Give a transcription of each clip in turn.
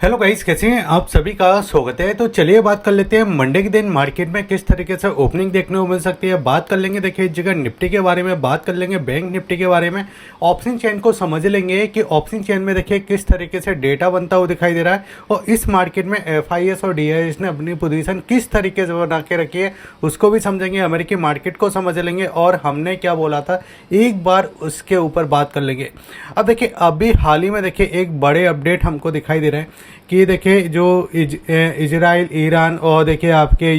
Hello guys, कैसे हैं आप? सभी का स्वागत है। तो चलिए बात कर लेते हैं मंडे के दिन मार्केट में किस तरीके से ओपनिंग देखने को मिल सकती है। बात कर लेंगे, देखिए इस जगह निफ्टी के बारे में बात कर लेंगे, बैंक निफ्टी के बारे में, ऑप्शन चेन को समझ लेंगे कि ऑप्शन चेन में देखिए किस तरीके से डेटा बनता हुआ दिखाई दे रहा है और इस मार्केट में FIS और DIS ने अपनी पोजीशन किस तरीके से बना के रखी है उसको भी समझेंगे, अमेरिकी मार्केट को समझ लेंगे और हमने क्या बोला था एक बार उसके ऊपर बात कर लेंगे। अब देखिए अभी हाल ही में देखिए एक बड़े अपडेट हमको दिखाई दे रहे हैं कि देखिए जो इजराइल ईरान और देखिए आपके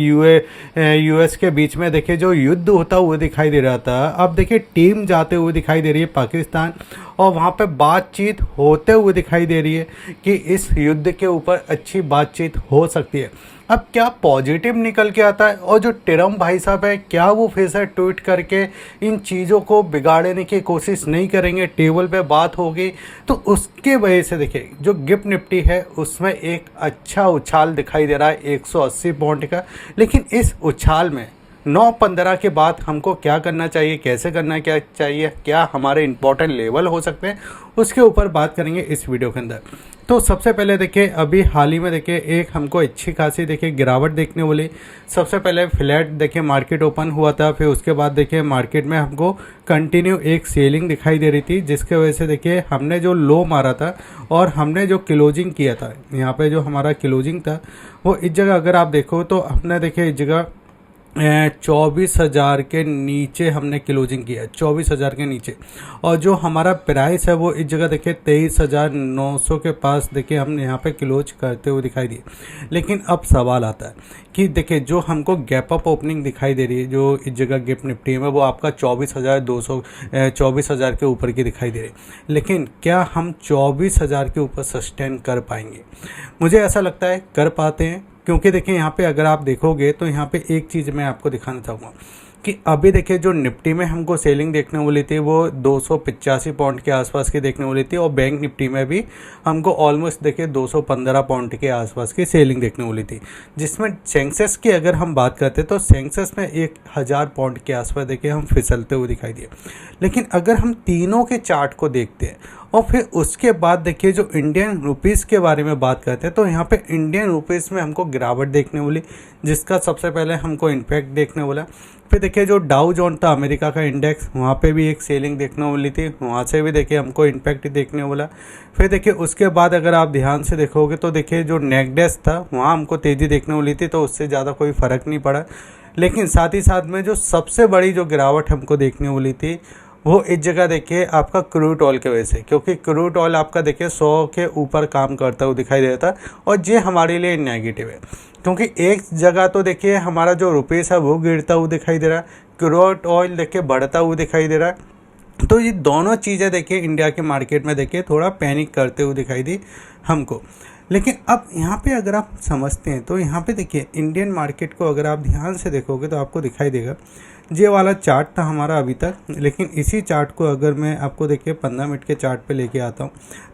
US के बीच में देखिए जो युद्ध होता हुआ दिखाई दे रहा था, अब देखिए टीम जाते हुए दिखाई दे रही है पाकिस्तान और वहाँ पे बातचीत होते हुए दिखाई दे रही है कि इस युद्ध के ऊपर अच्छी बातचीत हो सकती है। अब क्या पॉजिटिव निकल के आता है और जो ट्रम्प भाई साहब है क्या वो फिर से ट्वीट करके इन चीज़ों को बिगाड़ने की कोशिश नहीं करेंगे, टेबल पे बात होगी तो उसके वजह से देखिए जो गिफ्ट निफ्टी है उसमें एक अच्छा उछाल दिखाई दे रहा है 180 पॉइंट का। लेकिन इस उछाल में 9:15 के बाद हमको क्या करना चाहिए, कैसे करना क्या चाहिए, क्या हमारे इंपॉर्टेंट लेवल हो सकते हैं, उसके ऊपर बात करेंगे इस वीडियो के अंदर। तो सबसे पहले देखिए अभी हाल ही में देखिए एक हमको अच्छी खासी देखिए गिरावट देखने वाली। सबसे पहले फ्लैट देखिए मार्केट ओपन हुआ था, फिर उसके बाद देखिए मार्केट में हमको कंटिन्यू एक सेलिंग दिखाई दे रही थी जिसके वजह से देखिए हमने जो लो मारा था और हमने जो क्लोजिंग किया था, यहाँ पे जो हमारा क्लोजिंग था वो इस जगह अगर आप देखो तो हमने देखिए इस जगह 24,000 के नीचे हमने क्लोजिंग किया, 24,000 के नीचे। और जो हमारा प्राइस है वो इस जगह देखिए 23,900 के पास देखिए हम यहाँ पे क्लोज करते हुए दिखाई दिए। लेकिन अब सवाल आता है कि देखिए जो हमको गैप अप ओपनिंग दिखाई दे रही है जो इस जगह गिफ्ट निफ्टी में वो आपका 24,000 के ऊपर की दिखाई दे रही है। लेकिन क्या हम 24,000 के ऊपर सस्टेन कर पाएंगे? मुझे ऐसा लगता है कर पाते हैं, क्योंकि देखिए यहाँ पे अगर आप देखोगे तो यहाँ पे एक चीज़ मैं आपको दिखाना चाहूँगा कि अभी देखिए जो निफ्टी में हमको सेलिंग देखने वाली थी वो 285 पॉइंट के आसपास की देखने वाली थी और बैंक निफ्टी में भी हमको ऑलमोस्ट देखिए 215 पॉइंट के आसपास की सेलिंग देखने वाली थी। जिसमें सेंसेक्स की अगर हम बात करते तो सेंसेक्स में 1000 पॉइंट के आसपास देखिए हम फिसलते हुए दिखाई दिए। लेकिन अगर हम तीनों के चार्ट को देखते हैं और फिर उसके बाद देखिए जो इंडियन रुपीज़ के बारे में बात करते हैं तो यहाँ पे इंडियन रुपीज़ में हमको गिरावट देखने वाली, जिसका सबसे पहले हमको इम्पैक्ट देखने वाला। फिर देखिए जो डाउ जोन था अमेरिका का इंडेक्स, वहाँ पे भी एक सेलिंग देखने वाली थी, वहाँ से भी देखिए हमको इम्पैक्ट देखने वाला। फिर देखिए उसके बाद अगर आप ध्यान से देखोगे तो देखिए जो नेकडेस था वहाँ हमको तेज़ी देखने वाली थी तो उससे ज़्यादा कोई फ़र्क नहीं पड़ा। लेकिन साथ ही साथ में जो सबसे बड़ी जो गिरावट हमको देखने वाली थी वो इस जगह देखिए आपका क्रूड ऑयल के वजह से, क्योंकि क्रूड ऑयल आपका देखिए 100 के ऊपर काम करता हुआ दिखाई दे रहा था और ये हमारे लिए नेगेटिव है। क्योंकि एक जगह तो देखिए हमारा जो रुपीस है वो गिरता हुआ दिखाई दे रहा है, क्रूड ऑयल देखिए बढ़ता हुआ दिखाई दे रहा है। तो ये दोनों चीज़ें देखिए इंडिया के मार्केट में देखिए थोड़ा पैनिक करते हुए दिखाई दी हमको। लेकिन अब यहाँ पे अगर आप समझते हैं तो यहाँ पे देखिए इंडियन मार्केट को अगर आप ध्यान से देखोगे तो आपको दिखाई देगा ये वाला चार्ट था हमारा अभी तक। लेकिन इसी चार्ट को अगर मैं आपको देखिए 15 मिनट के चार्ट पे लेके आता हूँ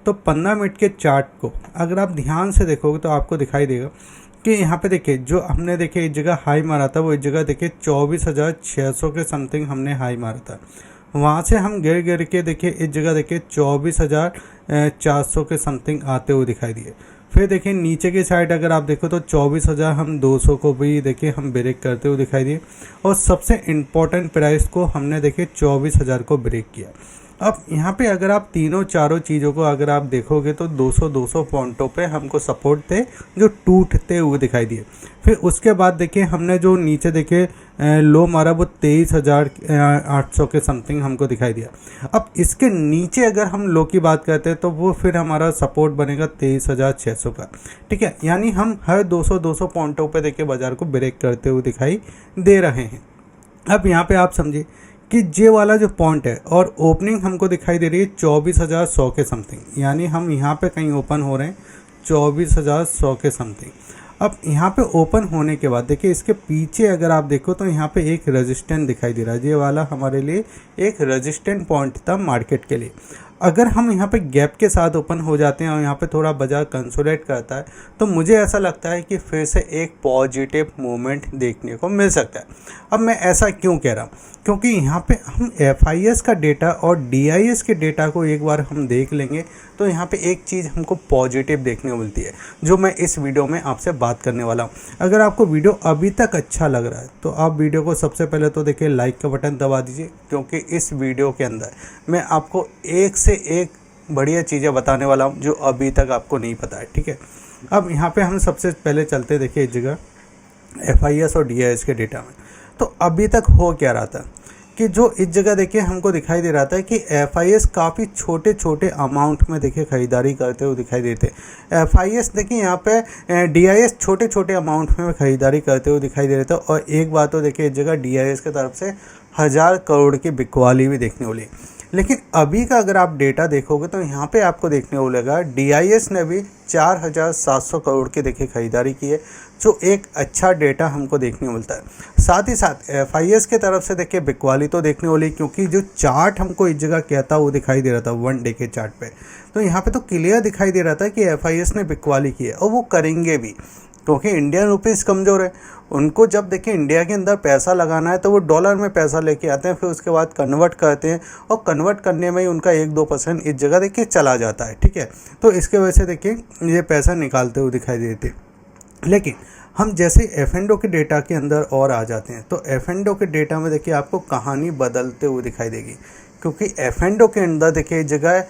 तो 15 मिनट के चार्ट को अगर आप ध्यान से देखोगे तो आपको दिखाई देगा कि यहाँ पे देखिए जो हमने देखिए इस जगह हाई मारा था वो इस जगह देखिए 24,600 के समथिंग हमने हाई मारा था। वहाँ से हम गिर के देखिए इस जगह देखिए 24,400 के समथिंग आते हुए दिखाई दिए। फिर देखिए नीचे की साइड अगर आप देखो तो 24,200 को भी देखिए हम ब्रेक करते हुए दिखाई दिए और सबसे इम्पोर्टेंट प्राइस को हमने देखिए 24,000 को ब्रेक किया। अब यहाँ पे अगर आप तीनों चारों चीज़ों को अगर आप देखोगे तो 200 पॉइंटों पे हमको सपोर्ट थे जो टूटते हुए दिखाई दिए। फिर उसके बाद देखिए हमने जो नीचे देखे लो मारा वो 23,800 के समथिंग हमको दिखाई दिया। अब इसके नीचे अगर हम लो की बात करते हैं तो वो फिर हमारा सपोर्ट बनेगा 23,600 का। ठीक है, यानी हम हर 200 पॉइंटों पे देखिए बाज़ार को ब्रेक करते हुए दिखाई दे रहे हैं। अब यहाँ पे आप समझिए कि ये वाला जो पॉइंट है और ओपनिंग हमको दिखाई दे रही है 24,100 के समथिंग, यानी हम यहाँ पे कहीं ओपन हो रहे हैं 24,100 के समथिंग। अब यहाँ पे ओपन होने के बाद देखिए इसके पीछे अगर आप देखो तो यहाँ पे एक रेजिस्टेंस दिखाई दे रहा है, ये वाला हमारे लिए एक रेजिस्टेंट पॉइंट था मार्केट के लिए। अगर हम यहाँ पे गैप के साथ ओपन हो जाते हैं और यहाँ पे थोड़ा बाजार कंसोलिडेट करता है तो मुझे ऐसा लगता है कि फिर से एक पॉजिटिव मूवमेंट देखने को मिल सकता है। अब मैं ऐसा क्यों कह रहा हूँ, क्योंकि यहाँ पे हम FIS का डेटा और DIS के डेटा को एक बार हम देख लेंगे तो यहाँ पे एक चीज़ हमको पॉजिटिव देखने को मिलती है, जो मैं इस वीडियो में आपसे बात करने वाला हूँ। अगर आपको वीडियो अभी तक अच्छा लग रहा है तो आप वीडियो को सबसे पहले तो देखिए लाइक का बटन दबा दीजिए, क्योंकि इस वीडियो के अंदर मैं आपको एक से एक बढ़िया चीज़ें बताने वाला हूँ जो अभी तक आपको नहीं पता है। ठीक है, अब यहाँ पे हम सबसे पहले चलते देखिए इस जगह FIS और DIS के डेटा में। तो अभी तक हो क्या रहा था कि जो इस जगह देखिए हमको दिखाई दे रहा था कि FIS काफ़ी छोटे छोटे अमाउंट में देखिए ख़रीदारी करते हुए दिखाई देते। FIS देखिए यहाँ पे DIS छोटे छोटे अमाउंट में ख़रीदारी करते हुए दिखाई दे रहे थे। और एक बात तो देखिए इस जगह DIS की तरफ से 1000 करोड़ की बिकवाली भी देखने को मिली। लेकिन अभी का अगर आप डेटा देखोगे तो यहाँ पे आपको देखने को लगा DIS ने भी 4700 करोड़ की देखिए खरीदारी की है, जो एक अच्छा डेटा हमको देखने को मिलता है। साथ ही साथ FIS के तरफ से देखिए बिकवाली तो देखने को मिली, क्योंकि जो चार्ट हमको इस जगह क्या था वो दिखाई दे रहा था 1 डे के चार्ट पे। तो यहाँ पे तो क्लियर दिखाई दे रहा था कि FIS ने बिकवाली की है और वो करेंगे भी, क्योंकि इंडियन रुपीज़ कमज़ोर है। उनको जब देखिए इंडिया के अंदर पैसा लगाना है तो वो डॉलर में पैसा लेके आते हैं, फिर उसके बाद कन्वर्ट करते हैं और कन्वर्ट करने में ही उनका 1-2% इस जगह देखिए चला जाता है। ठीक है, तो इसके वजह से देखिए ये पैसा निकालते हुए दिखाई देते। लेकिन हम जैसे F&O के डेटा के अंदर और आ जाते हैं तो F&O के डेटा में देखिए आपको कहानी बदलते हुए दिखाई देगी, क्योंकि F&O के अंदर देखिए जगह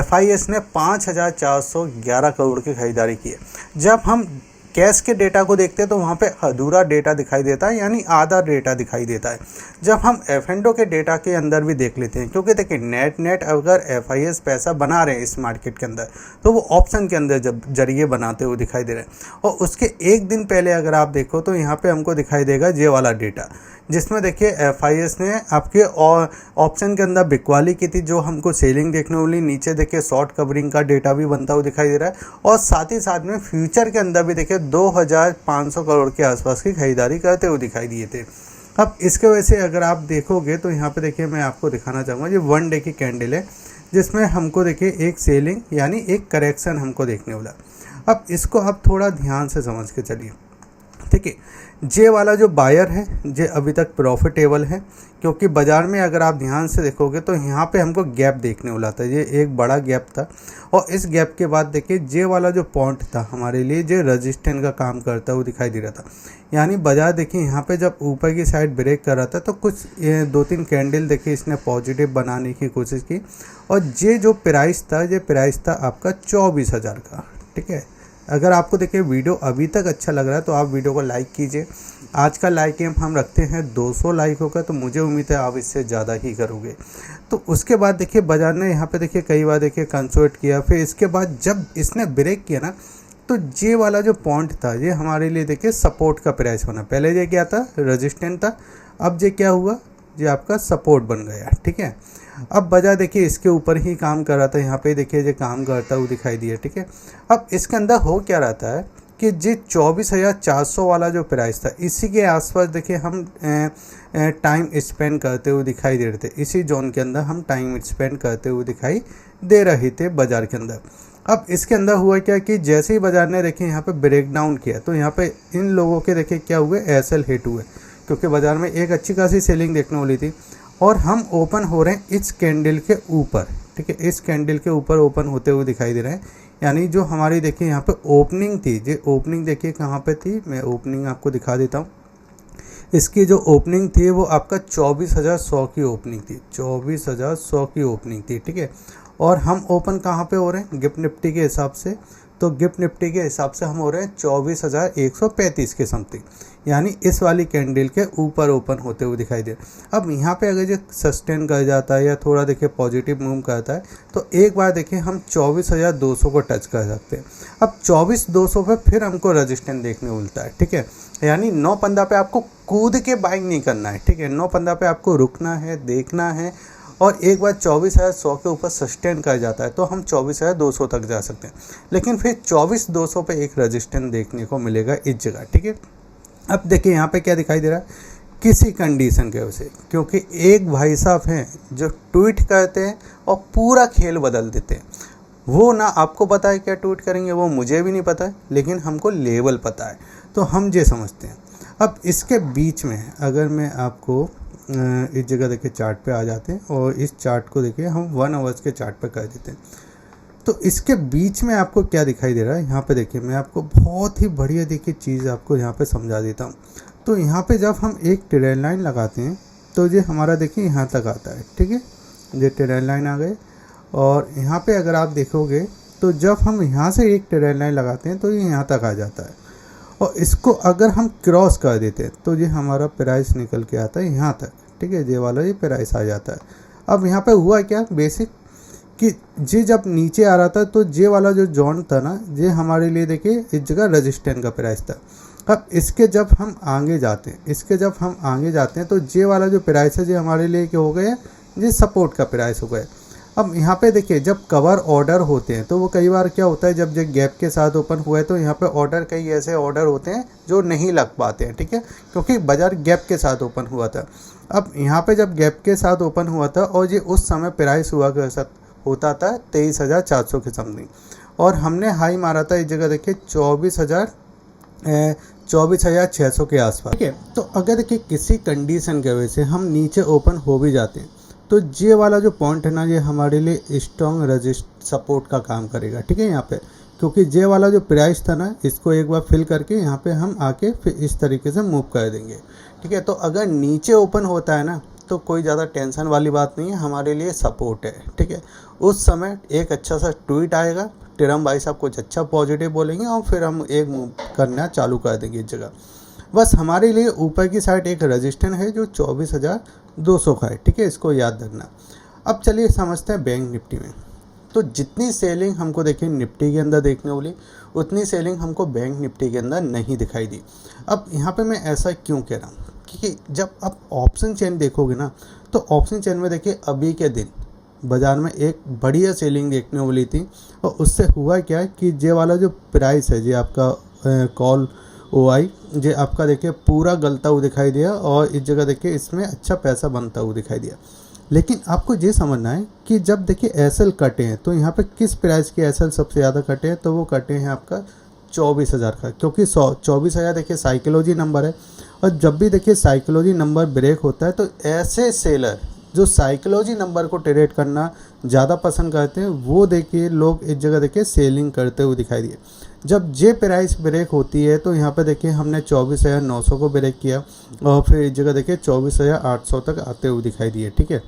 FIS ने 5411 करोड़ की खरीदारी की है। जब हम कैश के डेटा को देखते हैं तो वहाँ पे अधूरा डेटा दिखाई देता है, यानी आधा डेटा दिखाई देता है। जब हम F&O के डेटा के अंदर भी देख लेते हैं, क्योंकि देखिए नेट अगर FIS पैसा बना रहे हैं इस मार्केट के अंदर तो वो ऑप्शन के अंदर जब जरिए बनाते हुए दिखाई दे रहे हैं। और उसके एक दिन पहले अगर आप देखो तो यहाँ पे हमको दिखाई देगा ये वाला डेटा, जिसमें देखिए FIS ने आपके ऑप्शन के अंदर बिकवाली की थी, जो हमको सेलिंग देखने को मिली। नीचे देखिए शॉर्ट कवरिंग का डेटा भी बनता हुआ दिखाई दे रहा है और साथ ही साथ में फ्यूचर के अंदर भी देखिए 2500 करोड़ के आसपास की खरीदारी करते हुए दिखाई दिए थे। अब इसके वजह से अगर आप देखोगे तो यहाँ पे देखिए मैं आपको दिखाना चाहूँगा, ये 1 डे की कैंडल है जिसमें हमको देखिए एक सेलिंग यानी एक करेक्शन हमको देखने वाला। अब इसको आप थोड़ा ध्यान से समझ के चलिए। ठीक है, जे वाला जो बायर है जे अभी तक प्रॉफिटेबल है, क्योंकि बाज़ार में अगर आप ध्यान से देखोगे तो यहाँ पे हमको गैप देखने वाला था, ये एक बड़ा गैप था। और इस गैप के बाद देखिए जे वाला जो पॉइंट था हमारे लिए जो रजिस्टेंस का काम करता वो दिखाई दे रहा था। यानी बाज़ार देखिए यहाँ पे जब ऊपर की साइड ब्रेक कर रहा था तो कुछ 2-3 कैंडल देखिए इसने पॉजिटिव बनाने की कोशिश की। और ये जो प्राइस था ये प्राइस था आपका 24,000 का। ठीक है, अगर आपको देखिए वीडियो अभी तक अच्छा लग रहा है तो आप वीडियो को लाइक कीजिए। आज का लाइक एम हम रखते हैं 200 लाइक होगा, तो मुझे उम्मीद है आप इससे ज़्यादा ही करोगे। तो उसके बाद देखिए बाजार ने यहाँ पे देखिए कई बार देखिए कंसोलिडेट किया, फिर इसके बाद जब इसने ब्रेक किया ना तो ये वाला जो पॉइंट था ये हमारे लिए देखिए सपोर्ट का प्राइस बना। पहले ये क्या था, रेजिस्टेंस था, अब ये क्या हुआ, ये आपका सपोर्ट बन गया। ठीक है, अब बाजार देखिए इसके ऊपर ही काम कर रहा था, यहाँ पे देखिए ये काम करता हुआ दिखाई दिया। ठीक है, अब इसके अंदर हो क्या रहता है कि जे 24,400 वाला जो प्राइस था इसी के आसपास देखिए हम टाइम स्पेंड करते हुए दिखाई दे रहे थे। इसी जोन के अंदर हम टाइम स्पेंड करते हुए दिखाई दे रहे थे बाज़ार के अंदर। अब इसके अंदर हुआ क्या कि जैसे ही बाज़ार ने देखिए यहाँ पे ब्रेक डाउन किया तो यहाँ पे इन लोगों के देखिए क्या हुए, एसएल हिट हुए, क्योंकि बाज़ार में एक अच्छी खासी सेलिंग देखने वाली थी। और हम ओपन हो रहे हैं इस कैंडल के ऊपर। ठीक है, इस कैंडल के ऊपर ओपन होते हुए दिखाई दे रहे हैं। यानी जो हमारी देखिए यहाँ पे ओपनिंग थी, ये ओपनिंग देखिए कहाँ पे थी, मैं ओपनिंग आपको दिखा देता हूँ। इसकी जो ओपनिंग थी वो आपका 24,100 की ओपनिंग थी, 24,100 की ओपनिंग थी। ठीक है, और हम ओपन कहाँ पे हो रहे हैं, गिफ्ट निफ्टी के हिसाब से, तो गिफ्ट निफ्टी के हिसाब से हम हो रहे हैं 24,135 के समथिंग, यानी इस वाली कैंडल के ऊपर ओपन होते हुए दिखाई दे। अब यहाँ पे अगर ये सस्टेन कर जाता है या थोड़ा देखिए पॉजिटिव मूव करता है तो एक बार देखिए हम 24,200 को टच कर सकते हैं। अब 24,200 पे फिर हमको रेजिस्टेंस देखने को मिलता है। ठीक है, यानी 9.15 पे आपको कूद के बाइंग नहीं करना है। ठीक है, 9.15 पे आपको रुकना है, देखना है, और एक बार 24,100 के ऊपर सस्टेन कर जाता है तो हम 24,200 तक जा सकते हैं। लेकिन फिर 24,200 पे एक रेजिस्टेंस देखने को मिलेगा इस जगह। ठीक है, अब देखिए यहाँ पे क्या दिखाई दे रहा है किसी कंडीशन के वजह से, क्योंकि एक भाई साहब हैं जो ट्वीट करते हैं और पूरा खेल बदल देते हैं। वो ना आपको पता है क्या ट्वीट करेंगे, वो मुझे भी नहीं पता है, लेकिन हमको लेवल पता है, तो हम ये समझते हैं। अब इसके बीच में अगर मैं आपको इस जगह देखिए चार्ट पे आ जाते हैं और इस चार्ट को देखिए हम 1 आवर्स के चार्ट पे कर देते हैं, तो इसके बीच में आपको क्या दिखाई दे रहा है। यहाँ पे देखिए मैं आपको बहुत ही बढ़िया देखिए चीज़ आपको यहाँ पे समझा देता हूँ। तो यहाँ पे जब हम एक ट्रेड लाइन लगाते हैं तो ये हमारा देखिए यहाँ तक आता है, ठीक है, ये ट्रेड लाइन आ गए। और यहाँ पे अगर आप देखोगे तो जब हम यहाँ से एक ट्रेड लाइन लगाते हैं तो ये यहाँ तक आ जाता है, और इसको अगर हम क्रॉस कर देते हैं तो ये हमारा प्राइस निकल के आता है यहाँ तक, ठीक है, ये वाला ये प्राइस आ जाता है। अब यहाँ पे हुआ क्या बेसिक कि जे जब नीचे आ रहा था तो जे वाला जो जोन था ना, ये हमारे लिए देखिए इस जगह रेजिस्टेंस का प्राइस था। अब इसके जब हम आगे जाते हैं तो जे वाला जो प्राइस है ये हमारे लिए क्या हो गया, ये सपोर्ट का प्राइस हो गया। अब यहाँ पे देखिए जब कवर ऑर्डर होते हैं तो वो कई बार क्या होता है, जब ये गैप के साथ ओपन हुआ है तो यहाँ पे ऑर्डर कई ऐसे ऑर्डर होते हैं जो नहीं लग पाते हैं, ठीक है, क्योंकि बाजार गैप के साथ ओपन हुआ था। अब यहाँ पे जब गैप के साथ ओपन हुआ था और ये उस समय प्राइस हुआ कैसा होता था 23,400 के समथिंग, और हमने हाई मारा था इस जगह देखिए 24,600 के आसपास, ठीक है। तो अगर देखिए किसी कंडीशन की वजह से हम नीचे ओपन हो भी जाते हैं तो ये वाला जो पॉइंट है ना, ये हमारे लिए स्ट्रॉन्ग रेजिस्ट सपोर्ट का काम करेगा, ठीक है, यहाँ पे, क्योंकि ये वाला जो प्राइस था ना, इसको एक बार फिल करके यहाँ पे हम आके फिर इस तरीके से मूव कर देंगे, ठीक है। तो अगर नीचे ओपन होता है ना तो कोई ज़्यादा टेंशन वाली बात नहीं है, हमारे लिए सपोर्ट है, ठीक है। उस समय एक अच्छा सा ट्वीट आएगा, टिरम भाई साहब कुछ अच्छा पॉजिटिव बोलेंगे और फिर हम एक मूव करना चालू कर देंगे इस जगह। बस हमारे लिए ऊपर की साइड एक रेजिस्टेंस है जो 24,200 का है, ठीक है, इसको याद रखना। अब चलिए समझते हैं बैंक निफ्टी में। तो जितनी सेलिंग हमको देखिए निफ्टी के अंदर देखने को मिली, उतनी सेलिंग हमको बैंक निफ्टी के अंदर नहीं दिखाई दी। अब यहाँ पे मैं ऐसा क्यों कह रहा हूँ, क्योंकि जब आप ऑप्शन चेन देखोगे ना, तो ऑप्शन चेन में देखिए अभी के दिन बाज़ार में एक बढ़िया सेलिंग देखने को मिली थी, और उससे हुआ क्या है कि ये वाला जो प्राइस है, ये आपका कॉल OI, ये आपका देखिए पूरा गलता हुआ दिखाई दिया, और इस जगह देखिए इसमें अच्छा पैसा बनता हुआ दिखाई दिया। लेकिन आपको ये समझना है कि जब देखिए SL कटे हैं तो यहाँ पे किस प्राइस के SL सबसे ज़्यादा कटे हैं, तो वो कटे हैं आपका 24,000 का, क्योंकि 24,000 देखिए साइकोलॉजी नंबर है, और जब भी देखिए साइकोलॉजी नंबर ब्रेक होता है तो ऐसे सेलर जो साइकोलॉजी नंबर को ट्रेड करना ज़्यादा पसंद करते हैं, वो देखिए लोग इस जगह देखिए सेलिंग करते हुए दिखाई दिए। जब जे प्राइस ब्रेक होती है तो यहाँ पे देखिए हमने 24,900 को ब्रेक किया, और फिर इस जगह देखिए 24,800 तक आते हुए दिखाई दिए, ठीक है।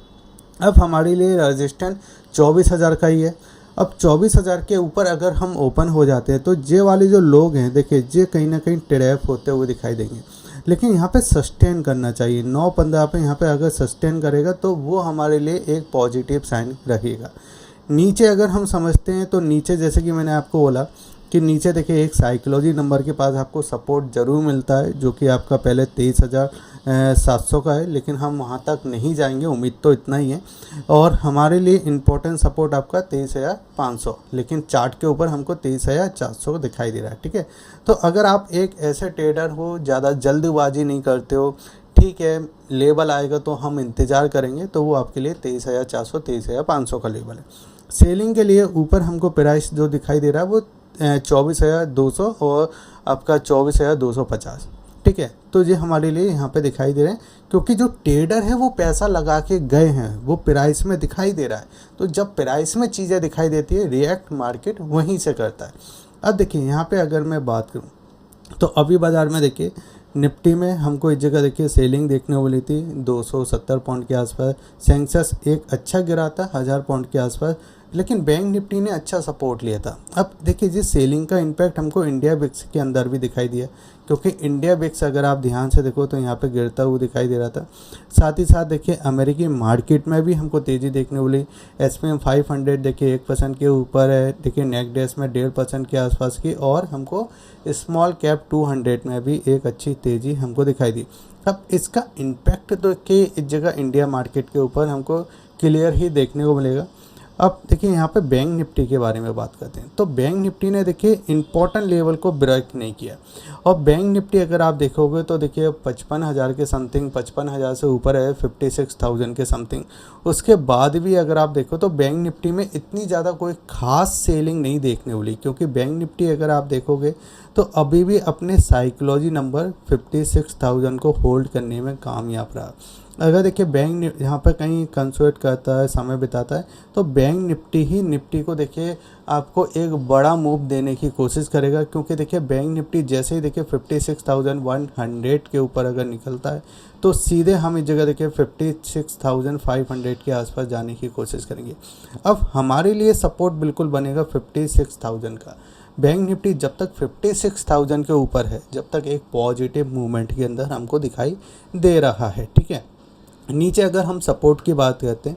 अब हमारे लिए रेजिस्टेंस 24,000 का ही है। अब 24,000 के ऊपर अगर हम ओपन हो जाते हैं तो जे वाले जो लोग हैं देखिए जे कहीं ना कहीं ट्रैप होते हुए दिखाई देंगे, लेकिन यहाँ पे सस्टेन करना चाहिए। 9-15 पे यहाँ पे अगर सस्टेन करेगा तो वो हमारे लिए एक पॉजिटिव साइन रहेगा। नीचे अगर हम समझते हैं तो नीचे जैसे कि मैंने आपको बोला कि नीचे देखिए एक साइकोलॉजी नंबर के पास आपको सपोर्ट ज़रूर मिलता है, जो कि आपका पहले 23,700 का है, लेकिन हम वहाँ तक नहीं जाएंगे, उम्मीद तो इतना ही है। और हमारे लिए इम्पोर्टेंट सपोर्ट आपका 23,500, लेकिन चार्ट के ऊपर हमको 23,400 को दिखाई दे रहा है, ठीक है। तो अगर आप एक ऐसे ट्रेडर हो, ज़्यादा जल्दबाजी नहीं करते हो, ठीक है, लेवल आएगा तो हम इंतज़ार करेंगे, तो वो आपके लिए 23,400 23,500 का लेवल है। सेलिंग के लिए ऊपर हमको प्राइस जो दिखाई दे रहा है वो 24,200 और आपका 24,250, ठीक है। तो ये हमारे लिए यहाँ पे दिखाई दे रहे हैं, क्योंकि जो ट्रेडर है वो पैसा लगा के गए हैं, वो प्राइस में दिखाई दे रहा है। तो जब प्राइस में चीज़ें दिखाई देती है, रिएक्ट मार्केट वहीं से करता है। अब देखिए यहाँ पे अगर मैं बात करूँ तो अभी बाज़ार में देखिए निफ्टी में हमको इस जगह देखिए सेलिंग देखने को मिली थी 270 पॉइंट के आसपास। सेंसेक्स एक अच्छा गिरा था 1000 पॉइंट के आसपास, लेकिन बैंक निफ्टी ने अच्छा सपोर्ट लिया था। अब देखिए जिस सेलिंग का इम्पैक्ट हमको इंडिया बिक्स के अंदर भी दिखाई दिया, क्योंकि इंडिया बिक्स अगर आप ध्यान से देखो तो यहाँ पे गिरता हुआ दिखाई दे रहा था। साथ ही साथ देखिए अमेरिकी मार्केट में भी हमको तेज़ी देखने को मिली। SPM 500 देखिए 1% के ऊपर है, देखिए नेस्डैक में 1.5% के आसपास की, और हमको स्मॉल कैप 200 में भी एक अच्छी तेज़ी हमको दिखाई दी। अब इसका इम्पैक्ट तो कि इस जगह इंडिया मार्केट के ऊपर हमको क्लियर ही देखने को मिलेगा। अब देखिए यहाँ पे बैंक निफ्टी के बारे में बात करते हैं। तो बैंक निफ्टी ने देखिए इम्पोर्टेंट लेवल को ब्रेक नहीं किया, और बैंक निफ्टी अगर आप देखोगे तो देखिए 55,000 के समथिंग, 55,000 से ऊपर है, 56,000 के समथिंग। उसके बाद भी अगर आप देखो तो बैंक निफ्टी में इतनी ज़्यादा कोई खास सेलिंग नहीं देखने वाली, क्योंकि बैंक निफ्टी अगर आप देखोगे तो अभी भी अपने साइकोलॉजी नंबर 56,000 को होल्ड करने में कामयाब रहा। अगर देखिए बैंक यहाँ पर कहीं कंसोलेट करता है, समय बिताता है, तो बैंक निफ्टी ही निफ्टी को देखिए आपको एक बड़ा मूव देने की कोशिश करेगा, क्योंकि देखिए बैंक निफ्टी जैसे ही देखिए 56,100 के ऊपर अगर निकलता है तो सीधे हम इस जगह देखिए 56,500 के आसपास जाने की कोशिश करेंगे। अब हमारे लिए सपोर्ट बिल्कुल बनेगा 56,000 का। बैंक निफ्टी जब तक 56,000 के ऊपर है, जब तक एक पॉजिटिव मूवमेंट के अंदर हमको दिखाई दे रहा है, ठीक है। नीचे अगर हम सपोर्ट की बात करते हैं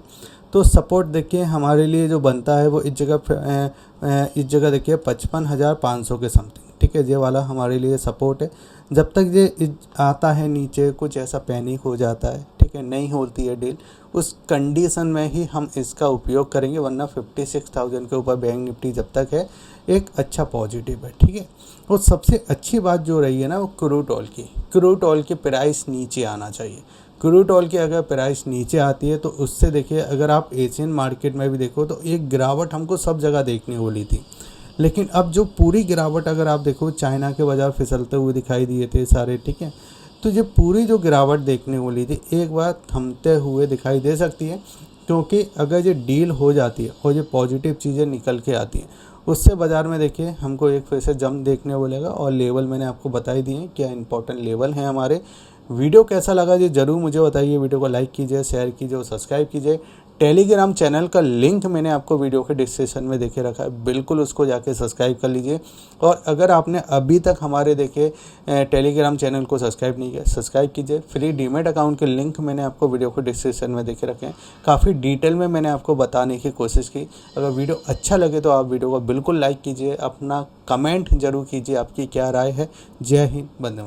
तो सपोर्ट देखिए हमारे लिए जो बनता है वो इस जगह देखिए 55,500 के समथिंग, ठीक है। ये वाला हमारे लिए सपोर्ट है। जब तक ये आता है नीचे, कुछ ऐसा पैनिक हो जाता है, ठीक है, नहीं होती है डील, उस कंडीशन में ही हम इसका उपयोग करेंगे, वरना 56,000 के ऊपर बैंक निफ्टी जब तक है एक अच्छा पॉजिटिव है, ठीक है। और सबसे अच्छी बात जो रही है ना वो क्रूड ऑयल की प्राइस नीचे आना चाहिए। क्रूड ऑयल की अगर प्राइस नीचे आती है तो उससे देखिए अगर आप एशियन मार्केट में भी देखो तो एक गिरावट हमको सब जगह देखने वाली थी, लेकिन अब जो पूरी गिरावट अगर आप देखो, चाइना के बाजार फिसलते हुए दिखाई दिए थे सारे, ठीक है। तो ये पूरी जो गिरावट देखने वाली थी एक बार थमते हुए दिखाई दे सकती है, क्योंकि अगर ये डील हो जाती है और ये पॉजिटिव चीज़ें निकल के आती हैं, उससे बाज़ार में देखिए हमको एक फिर से जंप देखने को मिलेगा। और लेवल मैंने आपको बताई दिए क्या इंपॉर्टेंट लेवल हैं हमारे। वीडियो कैसा लगा ये ज़रूर मुझे बताइए। वीडियो को लाइक कीजिए, शेयर कीजिए और सब्सक्राइब कीजिए। टेलीग्राम चैनल का लिंक मैंने आपको वीडियो के डिस्क्रिप्शन में देके रखा है, बिल्कुल उसको जाके सब्सक्राइब कर लीजिए। और अगर आपने अभी तक हमारे टेलीग्राम चैनल को सब्सक्राइब नहीं किया, सब्सक्राइब कीजिए। फ्री डीमेट अकाउंट के लिंक मैंने आपको वीडियो के डिस्क्रिप्शन में देके रखे हैं, काफ़ी डिटेल में मैंने आपको बताने की कोशिश की। अगर वीडियो अच्छा लगे तो आप वीडियो को बिल्कुल लाइक कीजिए, अपना कमेंट जरूर कीजिए, आपकी क्या राय है। जय हिंद, वंदे मातरम।